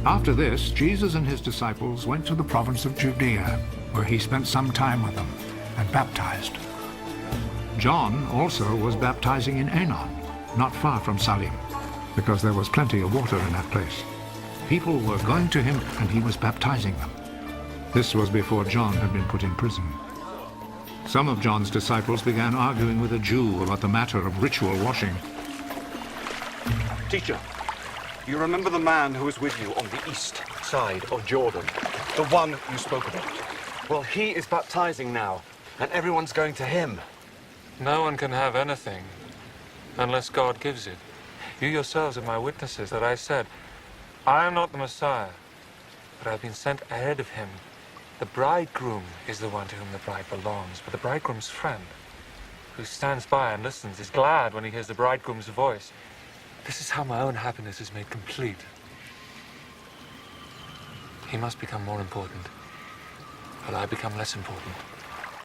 After this, Jesus and his disciples went to the province of Judea, where he spent some time with them and baptized. John also was baptizing in Aenon, not far from Salim, because there was plenty of water in that place. People were going to him and he was baptizing them. This was before John had been put in prison. Some of John's disciples began arguing with a Jew about the matter of ritual washing. Teacher, you remember the man who was with you on the east side of Jordan? The one you spoke about? Well, he is baptizing now, and everyone's going to him. No one can have anything unless God gives it. You yourselves are my witnesses that I said, I am not the Messiah, but I've been sent ahead of him. The bridegroom is the one to whom the bride belongs, but the bridegroom's friend, who stands by and listens, is glad when he hears the bridegroom's voice. This is how my own happiness is made complete. He must become more important, but I become less important.